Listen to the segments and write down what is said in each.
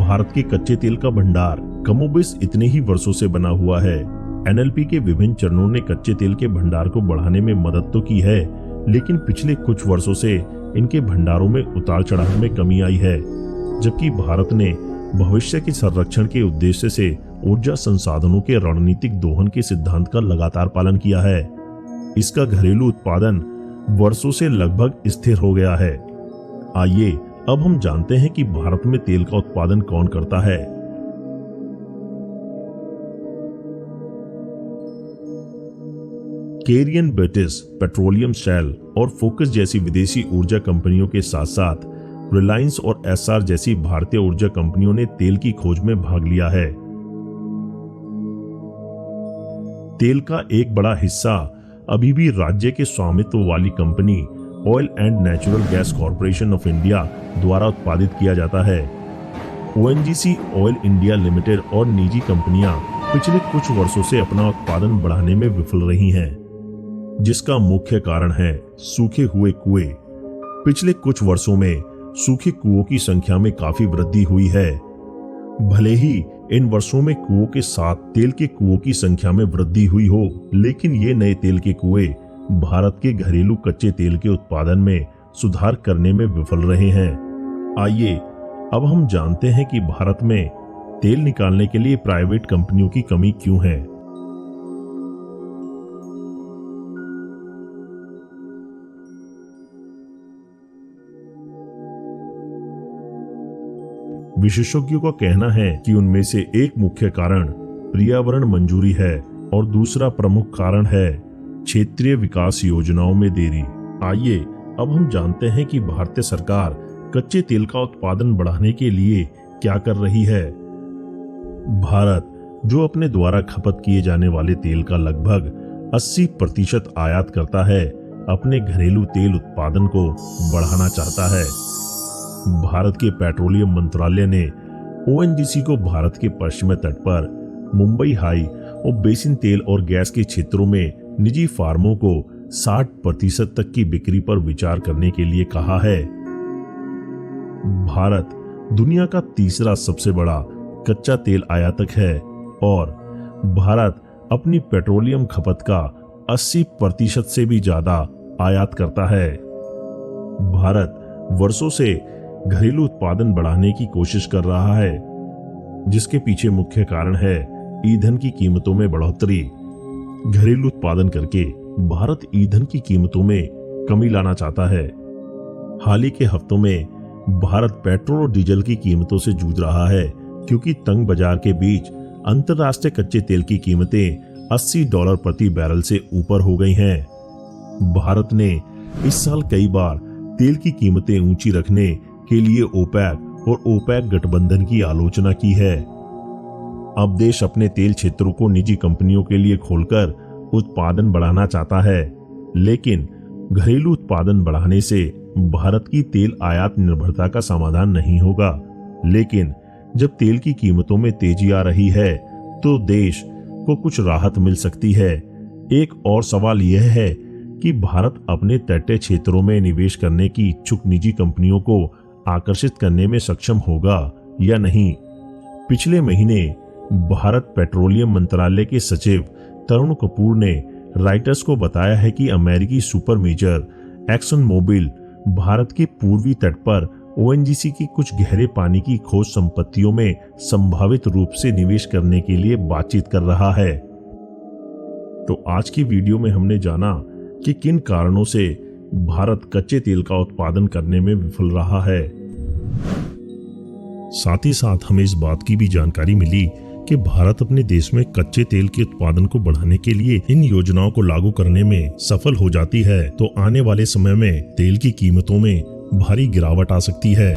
भारत के कच्चे तेल का भंडार कमोबेश इतने ही वर्षों से बना हुआ है। एनएलपी के विभिन्न चरणों ने कच्चे तेल के भंडार को बढ़ाने में मदद तो की है, लेकिन पिछले कुछ वर्षों से इनके भंडारों में उतार चढ़ाव में कमी आई है। जबकि भारत ने भविष्य के संरक्षण के उद्देश्य से ऊर्जा संसाधनों के रणनीतिक दोहन के सिद्धांत का लगातार पालन किया है, इसका घरेलू उत्पादन वर्षों से लगभग स्थिर हो गया है। आइए अब हम जानते हैं कि भारत में तेल का उत्पादन कौन करता है। कैरियन ब्रिटिश पेट्रोलियम, शेल और फोकस जैसी विदेशी ऊर्जा कंपनियों के साथ साथ रिलायंस और एस्सार जैसी भारतीय ऊर्जा कंपनियों ने तेल की खोज में भाग लिया है। तेल का एक बड़ा हिस्सा अभी भी राज्य के स्वामित्व वाली company oil and natural gas corporation of India द्वारा उत्पादित किया जाता है। ओएनजीसी ऑयल इंडिया लिमिटेड और निजी कंपनियां पिछले कुछ वर्षों से अपना उत्पादन बढ़ाने में विफल रही हैं, जिसका मुख्य कारण है सूखे हुए कुएं। पिछले कुछ वर्षों में सूखे कुओं की संख्या में काफी वृद्धि हुई है। भले ही इन वर्षों में कुओं के साथ तेल के कुओं की संख्या में वृद्धि हुई हो, लेकिन ये नए तेल के कुएं भारत के घरेलू कच्चे तेल के उत्पादन में सुधार करने में विफल रहे हैं। आइए अब हम जानते हैं कि भारत में तेल निकालने के लिए प्राइवेट कंपनियों की कमी क्यों है। विशेषज्ञों का कहना है कि उनमें से एक मुख्य कारण पर्यावरण मंजूरी है और दूसरा प्रमुख कारण है क्षेत्रीय विकास योजनाओं में देरी। आइए अब हम जानते हैं कि भारतीय सरकार कच्चे तेल का उत्पादन बढ़ाने के लिए क्या कर रही है। भारत, जो अपने द्वारा खपत किए जाने वाले तेल का लगभग 80% आयात करता है, अपने घरेलू तेल उत्पादन को बढ़ाना चाहता है। भारत के पेट्रोलियम मंत्रालय ने ओएनजीसी को भारत के पश्चिमी तट पर मुंबई हाई और बेसिन तेल और गैस के क्षेत्रों में निजी फार्मों को 60% तक की बिक्री पर विचार करने के लिए कहा है। भारत दुनिया का तीसरा सबसे बड़ा कच्चा तेल आयातक है और भारत अपनी पेट्रोलियम खपत का 80% से भी ज्यादा आयात करता है। भारत वर्षों से घरेलू उत्पादन बढ़ाने की कोशिश कर रहा है, जिसके पीछे मुख्य कारण है ईंधन की कीमतों में बढ़ोतरी। घरेलू उत्पादन करके भारत ईंधन की कीमतों में कमी लाना चाहता है। हाल ही के हफ्तों में भारत पेट्रोल और डीजल की कीमतों से जूझ रहा है, क्योंकि तंग बाजार के बीच अंतर्राष्ट्रीय कच्चे तेल की कीमतें $80 प्रति बैरल से ऊपर हो गई हैं। भारत ने इस साल कई बार तेल की कीमतें ऊंची रखने के लिए ओपेक और ओपेक गठबंधन की आलोचना की है। अब देश अपने तेल क्षेत्रों को निजी कंपनियों के लिए खोलकर उत्पादन बढ़ाना चाहता है, लेकिन घरेलू उत्पादन बढ़ाने से भारत की तेल आयात निर्भरता का समाधान नहीं होगा। लेकिन जब तेल की कीमतों में तेजी आ रही है तो देश को कुछ राहत मिल सकती है। एक और सवाल यह है कि भारत अपने तटीय क्षेत्रों में निवेश करने की इच्छुक निजी कंपनियों को आकर्षित करने में सक्षम होगा या नहीं। पिछले महीने भारत पेट्रोलियम मंत्रालय के सचिव तरुण कपूर ने राइटर्स को बताया है कि अमेरिकी super major Exxon Mobil Bharat के पूर्वी तट पर ओएनजीसी की कुछ गहरे पानी की खोज संपत्तियों में संभावित रूप से निवेश करने के लिए बातचीत कर रहा है। तो आज की वीडियो में हमने जाना कि किन कारणों से भारत कच्चे तेल का उत्पादन करने में विफल रहा है। साथ ही साथ हमें इस बात की भी जानकारी मिली कि भारत अपने देश में कच्चे तेल के उत्पादन को बढ़ाने के लिए इन योजनाओं को लागू करने में सफल हो जाती है तो आने वाले समय में तेल की कीमतों में भारी गिरावट आ सकती है।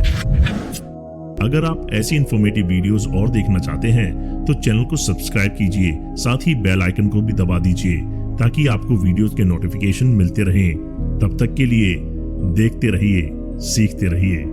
अगर आप ऐसी इंफॉर्मेटिव वीडियोस और देखना चाहते हैं तो चैनल को सब्सक्राइब कीजिए, साथ ही बेल आइकन को भी दबा दीजिए ताकि आपको वीडियोस के नोटिफिकेशन मिलते रहें। तब तक के लिए देखते रहिए, सीखते रहिए।